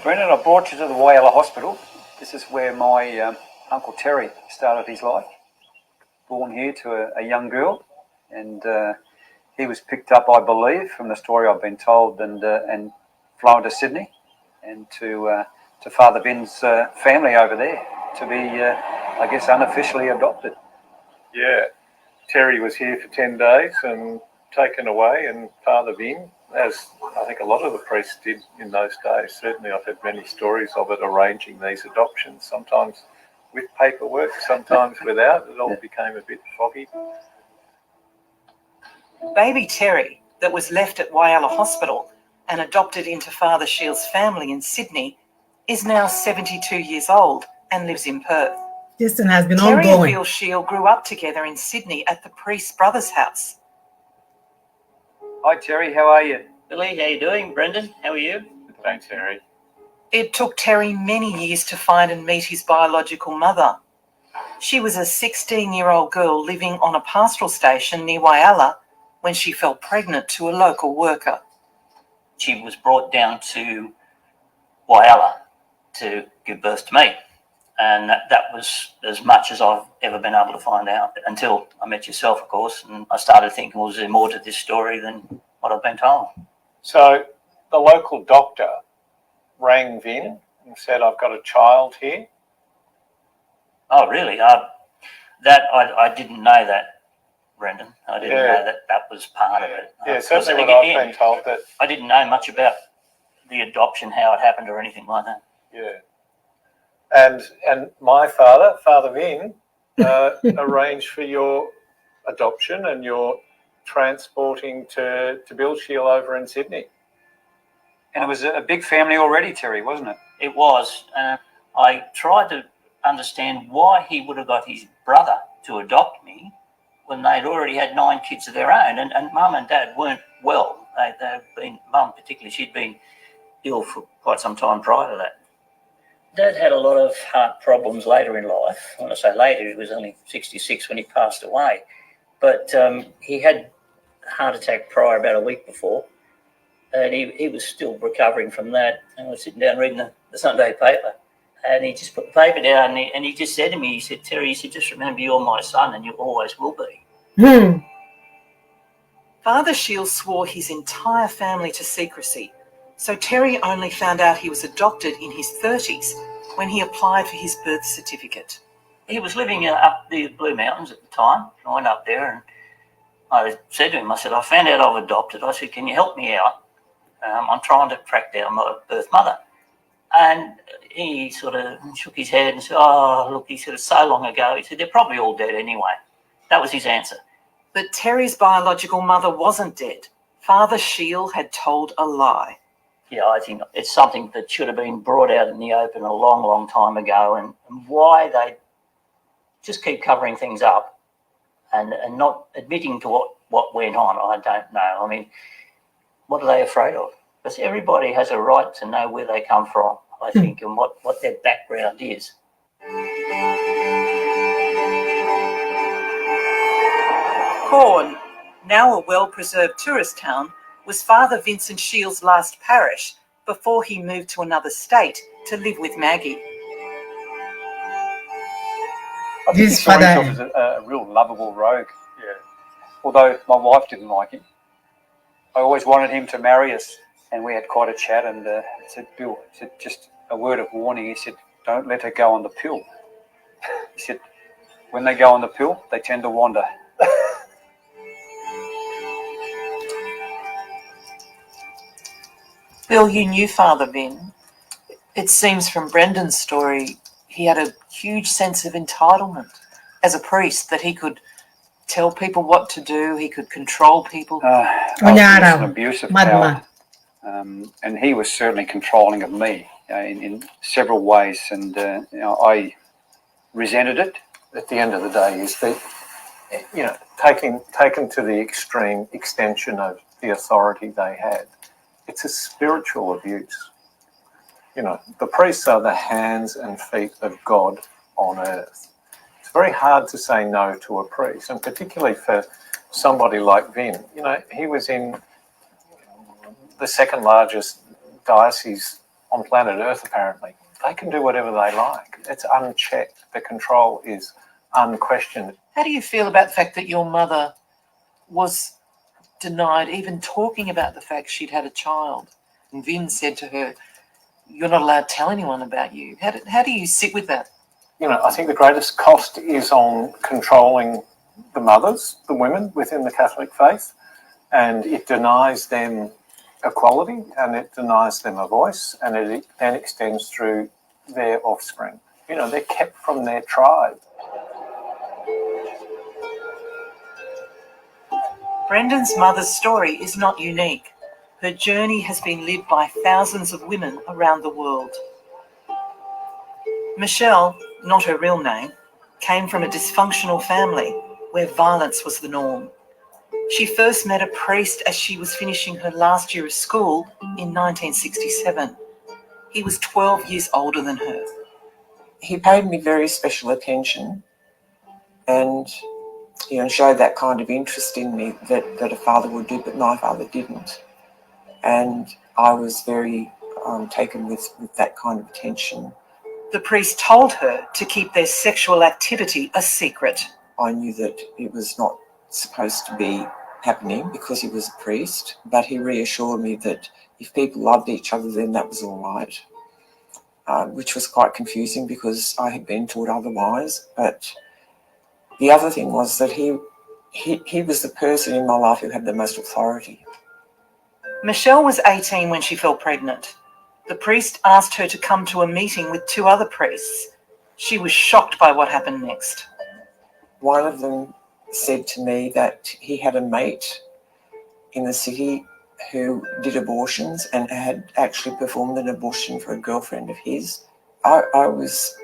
Brendan, I brought you to the Whyalla Hospital. This is where my Uncle Terry started his life. Born here to a young girl, and he was picked up, I believe, from the story I've been told, and flown to Sydney and to Father Vin's family over there to be, I guess, unofficially adopted. Yeah, Terry was here for 10 days and taken away, and Father Vin, as I think a lot of the priests did in those days, certainly I've had many stories of it, arranging these adoptions, sometimes with paperwork, sometimes without. It all became a bit foggy. Baby Terry, that was left at Whyalla Hospital and adopted into Father Shiel's family in Sydney, is now 72 years old and lives in Perth. This has been Terry ongoing. and Bill Shiel grew up together in Sydney at the priest's brother's house. Hi Terry, how are you? Billy, how you doing? Brendan, how are you? Thanks, Terry. It took Terry many years to find and meet his biological mother. She was a 16-year-old girl living on a pastoral station near Whyalla when she fell pregnant to a local worker. She was brought down to Whyalla to give birth to me. And that was as much as I've ever been able to find out until I met yourself, of course. And I started thinking, well, is there more to this story than what I've been told? So the local doctor rang Vin and said, I've got a child here. Oh, really? I didn't know that, Brendan. I didn't know that was part of it. Yeah, certainly what I've been told. That I didn't know much about the adoption, how it happened or anything like that. Yeah. And my father, Father Vin, arranged for your adoption and your transporting to Bill Shiel over in Sydney. And it was a big family already, Terry, wasn't it? It was. I tried to understand why he would have got his brother to adopt me when they'd already had 9 kids of their own, and Mum and Dad weren't well. They'd been, Mum particularly, she'd been ill for quite some time prior to that. Dad had a lot of heart problems later in life. When I say later, he was only 66 when he passed away. But he had a heart attack prior, about a week before, and he was still recovering from that. And I was sitting down reading the Sunday paper, and he just put the paper down, and he just said to me, he said, Terry, he said, just remember you're my son and you always will be. Father Shiel swore his entire family to secrecy, so Terry only found out he was adopted in his 30s when he applied for his birth certificate. He was living up the Blue Mountains at the time. I went up there and I said to him, I said, I found out I've adopted. I said, can you help me out? I'm trying to track down my birth mother. And he sort of shook his head and said, oh, look, he said, it's so long ago. He said, they're probably all dead anyway. That was his answer. But Terry's biological mother wasn't dead. Father Shiel had told a lie. Yeah, I think it's something that should have been brought out in the open a long, long time ago, and why they just keep covering things up and not admitting to what went on, I don't know. I mean, what are they afraid of? Because everybody has a right to know where they come from, I think, and what their background is. Corn, now a well-preserved tourist town, was Father Vincent Shiel's last parish before he moved to another state to live with Maggie. I think he saw himself as a real lovable rogue. Yeah. Although my wife didn't like him. I always wanted him to marry us, and we had quite a chat, and I said, Bill, I said, just a word of warning. He said, don't let her go on the pill. He said, when they go on the pill, they tend to wander. Bill, you knew Father Vin. It seems from Brendan's story, he had a huge sense of entitlement as a priest, that he could tell people what to do, he could control people. An abuse of power. And he was certainly controlling of me in several ways, and I resented it. At the end of the day, is that, taken to the extreme extension of the authority they had, it's a spiritual abuse. The priests are the hands and feet of God on earth. It's very hard to say no to a priest, and particularly for somebody like Vin. He was in the second largest diocese on planet Earth, apparently. They can do whatever they like. It's unchecked. The control is unquestioned. How do you feel about the fact that your mother was denied even talking about the fact she'd had a child? And Vin said to her, "You're not allowed to tell anyone about you." How do you sit with that? I think the greatest cost is on controlling the mothers, the women within the Catholic faith, and it denies them equality and it denies them a voice, and it then extends through their offspring. They're kept from their tribe. Brendan's mother's story is not unique. Her journey has been lived by thousands of women around the world. Michelle, not her real name, came from a dysfunctional family where violence was the norm. She first met a priest as she was finishing her last year of school in 1967. He was 12 years older than her. He paid me very special attention and showed that kind of interest in me that a father would do, but my father didn't. And I was very taken with that kind of attention. The priest told her to keep their sexual activity a secret. I knew that it was not supposed to be happening because he was a priest, but he reassured me that if people loved each other, then that was all right, which was quite confusing because I had been taught otherwise. But the other thing was that he was the person in my life who had the most authority. Michelle was 18 when she fell pregnant. The priest asked her to come to a meeting with 2 other priests. She was shocked by what happened next. One of them said to me that he had a mate in the city who did abortions and had actually performed an abortion for a girlfriend of his. I was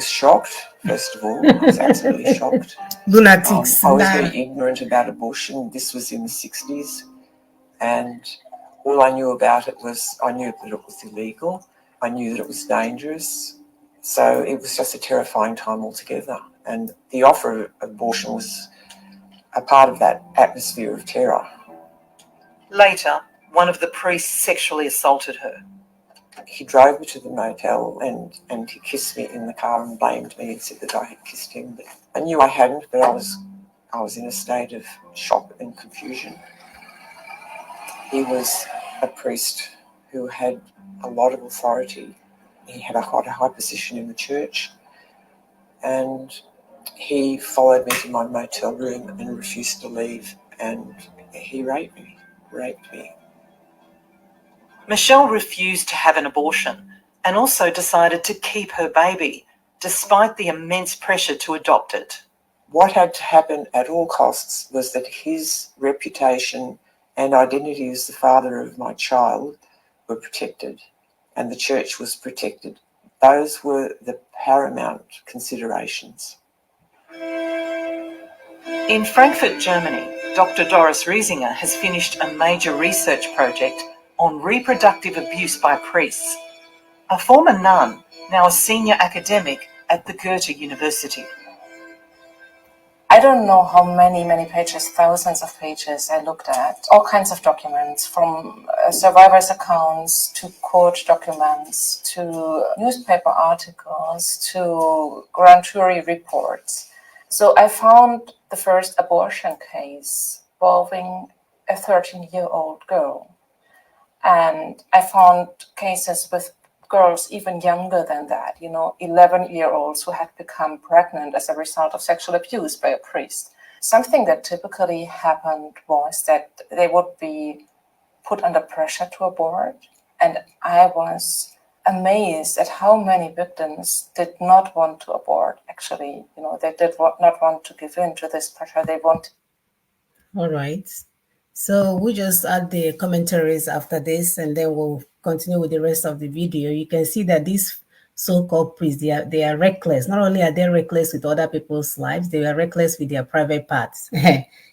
shocked, first of all. I was absolutely shocked. Lunatics. I was very ignorant about abortion. This was in the 60s. And all I knew about it was I knew that it was illegal. I knew that it was dangerous. So it was just a terrifying time altogether. And the offer of abortion was a part of that atmosphere of terror. Later, one of the priests sexually assaulted her. He drove me to the motel and he kissed me in the car and blamed me and said that I had kissed him. But I knew I hadn't, but I was in a state of shock and confusion. He was a priest who had a lot of authority. He had quite a high position in the church, and he followed me to my motel room and refused to leave, and he raped me. Michelle refused to have an abortion and also decided to keep her baby, despite the immense pressure to adopt it. What had to happen at all costs was that his reputation and identity as the father of my child were protected, and the church was protected. Those were the paramount considerations. In Frankfurt, Germany, Dr. Doris Riesinger has finished a major research project on reproductive abuse by priests. A former nun, now a senior academic at the Goethe University. I don't know how many pages, thousands of pages I looked at. All kinds of documents, from survivors' accounts to court documents to newspaper articles to grand jury reports. So I found the first abortion case involving a 13-year-old girl. And I found cases with girls even younger than that, 11-year-olds who had become pregnant as a result of sexual abuse by a priest. Something that typically happened was that they would be put under pressure to abort. And I was amazed at how many victims did not want to abort, actually. They did not want to give in to this pressure. They wanted. All right. So we'll just add the commentaries after this, and then we'll continue with the rest of the video. You can see that these so-called priests, they are reckless. Not only are they reckless with other people's lives, they are reckless with their private parts.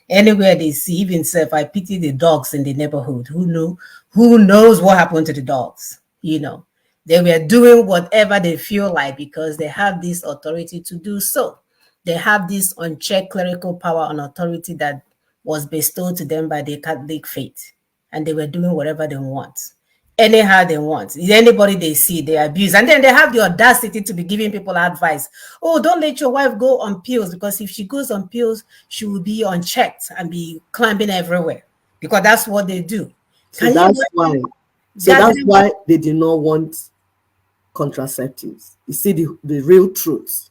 Anywhere they see, even self, I pity the dogs in the neighborhood. Who knows what happened to the dogs? They were doing whatever they feel like because they have this authority to do so. They have this unchecked clerical power and authority that was bestowed to them by the Catholic faith, and they were doing whatever they want. anyhow they want. Anybody they see, they abuse. And then they have the audacity to be giving people advice. Oh, don't let your wife go on pills, because if she goes on pills, she will be unchecked and be climbing everywhere, because that's what they do. So that's why. So that's why they do not want contraceptives. You see, the real truth.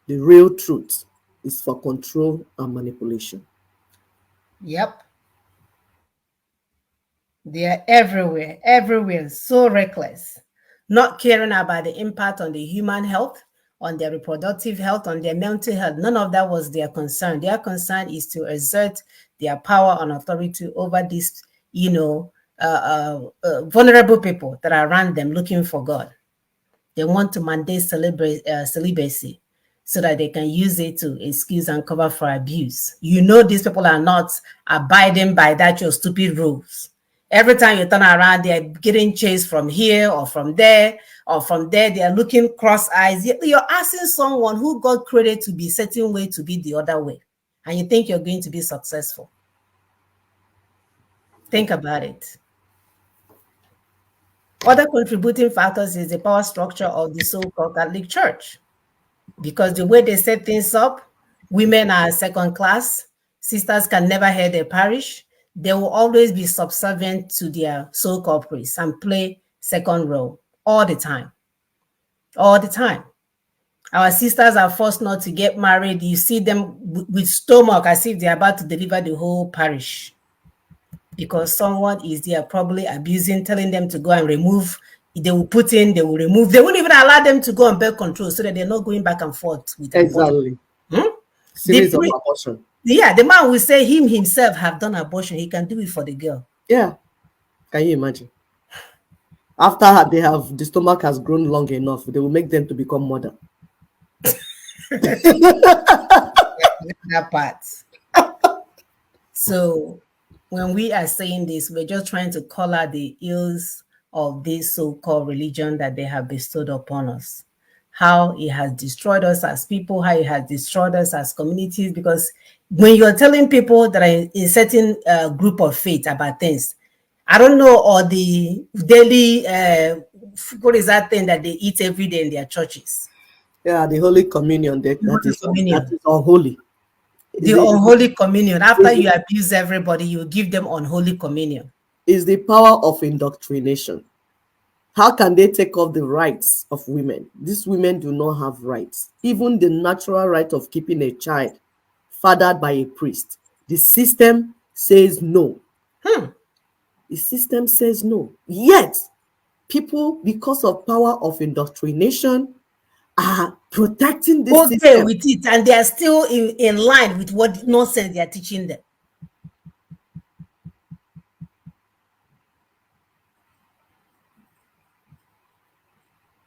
The real truth is for control and manipulation. Yep. They are everywhere, so reckless, not caring about the impact on the human health, on their reproductive health, on their mental health. None of that was their concern. Their concern is to exert their power and authority over these, vulnerable people that are around them looking for God. They want to mandate celibacy so that they can use it to excuse and cover for abuse. These people are not abiding by that your stupid rules. Every time you turn around, they're getting chased from here or from there, they are looking cross eyes. You're asking someone who got created to be a certain way to be the other way, and you think you're going to be successful. Think about it. Other contributing factors is the power structure of the so-called Catholic Church, because the way they set things up, women are second class, sisters can never head their parish. They will always be subservient to their so-called priests and play second role all the time. All the time. Our sisters are forced not to get married. You see them with stomach as if they're about to deliver the whole parish, because someone is there probably abusing, telling them to go and remove. They will put in, they will remove. They won't even allow them to go on birth control so that they're not going back and forth with exactly. Series of abortion. Yeah, the man will say himself have done abortion. He can do it for the girl. Yeah. Can you imagine? After the stomach has grown long enough, they will make them to become mother. That part. So when we are saying this, we're just trying to call out the ills of this so-called religion that they have bestowed upon us. How it has destroyed us as people, how it has destroyed us as communities. Because when you're telling people that are in a certain group of faith about things, I don't know, or the daily, what is that thing that they eat every day in their churches? Yeah, the Holy Communion. That is unholy. The unholy communion. After you abuse everybody, you give them unholy communion. Is the power of indoctrination. How can they take off the rights of women? These women do not have rights. Even the natural right of keeping a child fathered by a priest. The system says no. The system says no. Yet, people, because of power of indoctrination, are protecting this system. With it, and they are still in line with what nonsense they are teaching them.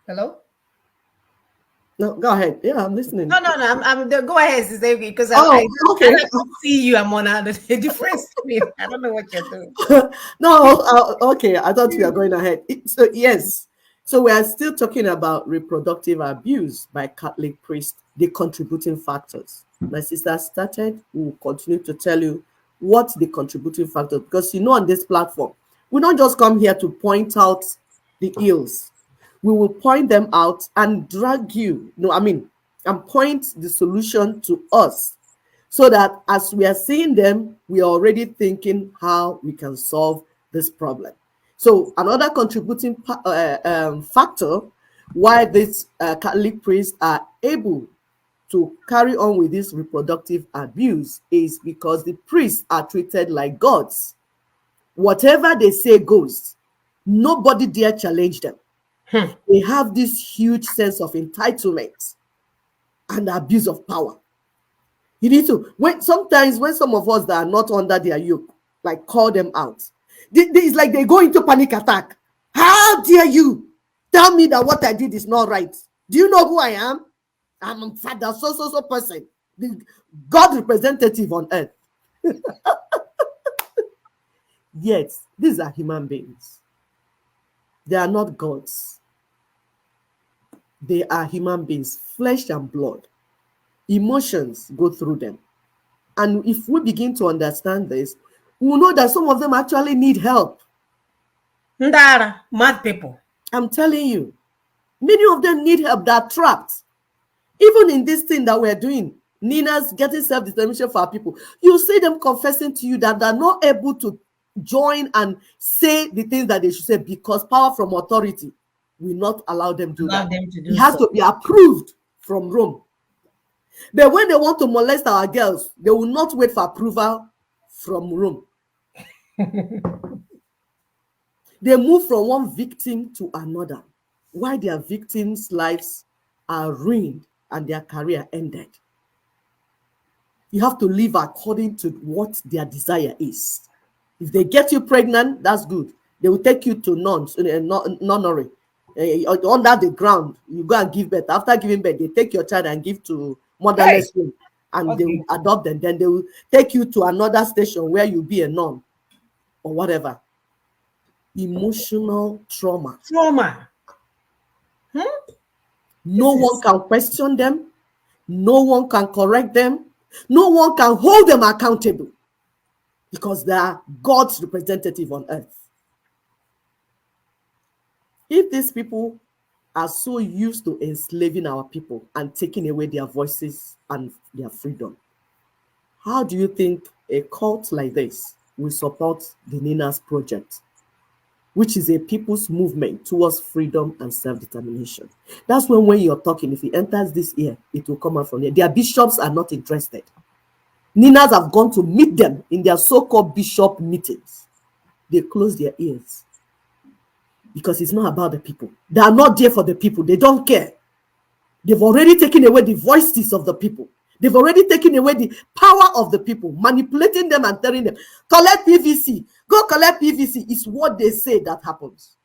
Hello? No, go ahead. Yeah, I'm listening. No, I'm go ahead, Sister, because I don't see you. I'm on a different screen. I don't know what you're doing. No, okay. I thought we were going ahead. So yes. So we are still talking about reproductive abuse by Catholic priests, the contributing factors. My sister started. We will continue to tell you what the contributing factors, because on this platform, we don't just come here to point out the ills. We will point them out and drag you, and point the solution to us, so that as we are seeing them, we are already thinking how we can solve this problem. So another contributing factor why these Catholic priests are able to carry on with this reproductive abuse is because the priests are treated like gods. Whatever they say goes. Nobody dare challenge them. They have this huge sense of entitlement and abuse of power. You need to, sometimes when some of us that are not under their yoke, like, call them out, it's like they go into panic attack. How dare you tell me that what I did is not right? Do you know who I am? I'm a father, so person, the God representative on earth. Yet, these are human beings. They are not gods. They are human beings, flesh and blood. Emotions go through them. And if we begin to understand this, we will know that some of them actually need help. Ndara, mad people. I'm telling you, many of them need help. They're trapped. Even in this thing that we're doing, Nina's getting self-determination for our people. You see them confessing to you that they're not able to join and say the things that they should say because power from authority will not allow them to do Allow that. them to do It has so. to be approved from Rome. But when they want to molest our girls, they will not wait for approval from Rome. They move from one victim to another. Why their victims' lives are ruined and their career ended. You have to live according to what their desire is. If they get you pregnant, that's good. They will take you to nuns, nunnery, under the ground. You go and give birth. After giving birth, they take your child and give to motherless home, and they will adopt them. Then they will take you to another station where you'll be a nun or whatever. Emotional trauma. Trauma. No one can question them. No one can correct them. No one can hold them accountable because they are God's representative on earth. If these people are so used to enslaving our people and taking away their voices and their freedom, how do you think a cult like this will support the Nina's project, which is a people's movement towards freedom and self-determination? That's when you're talking, if it enters this ear, it will come out from here. Their bishops are not interested. Ninas have gone to meet them in their so-called bishop meetings. They close their ears because it's not about the people. They are not there for the people. They don't care. They've already taken away the voices of the people. They've already taken away the power of the people, manipulating them and telling them, collect PVC, go collect PVC. It's what they say that happens.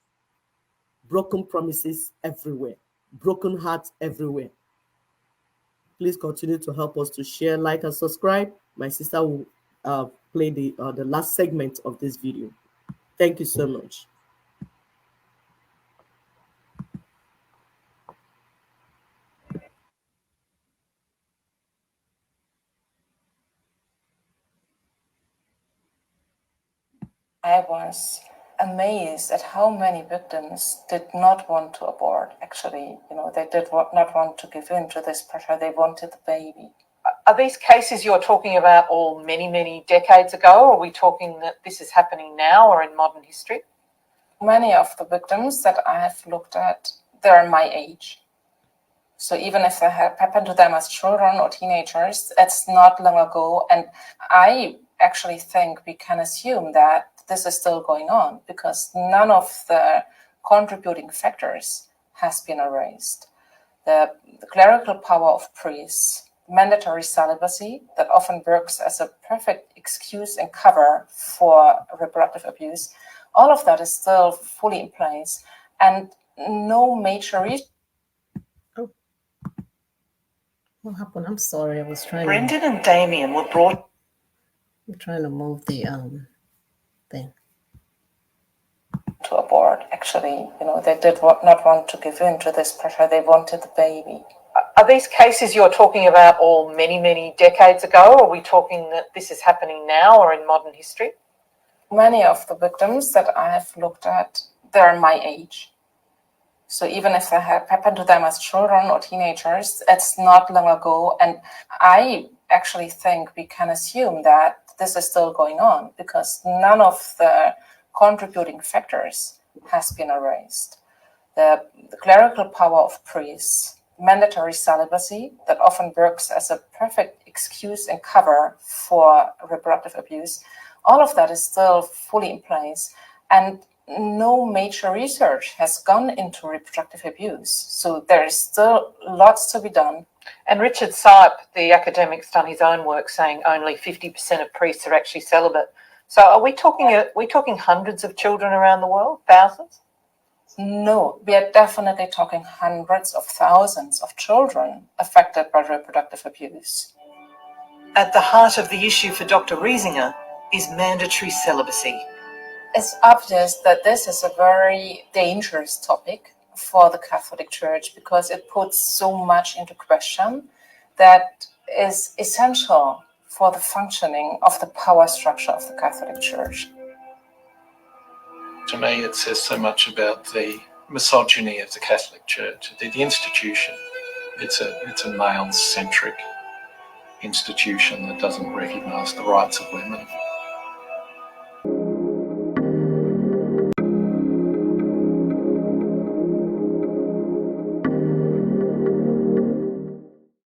Broken promises everywhere, broken hearts everywhere. Please continue to help us to share, like, and subscribe. My sister will play the last segment of this video. Thank you so much. I was amazed at how many victims did not want to abort. Actually, they did not want to give in to this pressure. They wanted the baby. Are these cases you're talking about all many, many decades ago, or are we talking that this is happening now or in modern history? Many of the victims that I have looked at, they're my age. So even if it happened to them as children or teenagers, it's not long ago. And I actually think we can assume that this is still going on because none of the contributing factors has been erased. The clerical power of priests, mandatory celibacy that often works as a perfect excuse and cover for reproductive abuse, all of that is still fully in place, and no major reason. Oh. What happened? I'm sorry. I was trying Brendan and Damien were brought. I'm trying to move the thing. To abort. Actually, they did not want to give in to this pressure. They wanted the baby. Are these cases you're talking about all many, many decades ago, or are we talking that this is happening now or in modern history? Many of the victims that I have looked at, they're my age. So even if it happened to them as children or teenagers, it's not long ago. And I actually think we can assume that this is still going on because none of the contributing factors has been erased. The clerical power of priests, mandatory celibacy that often works as a perfect excuse and cover for reproductive abuse, all of that is still fully in place. And no major research has gone into reproductive abuse. So there is still lots to be done. And Richard Sipe, the academic's done his own work saying only 50% of priests are actually celibate. So are we talking hundreds of children around the world, thousands? No, we are definitely talking hundreds of thousands of children affected by reproductive abuse. At the heart of the issue for Dr. Riesinger is mandatory celibacy. It's obvious that this is a very dangerous topic for the Catholic Church because it puts so much into question that is essential for the functioning of the power structure of the Catholic Church. To me, it says so much about the misogyny of the Catholic Church, the institution. It's a male-centric institution that doesn't recognise the rights of women.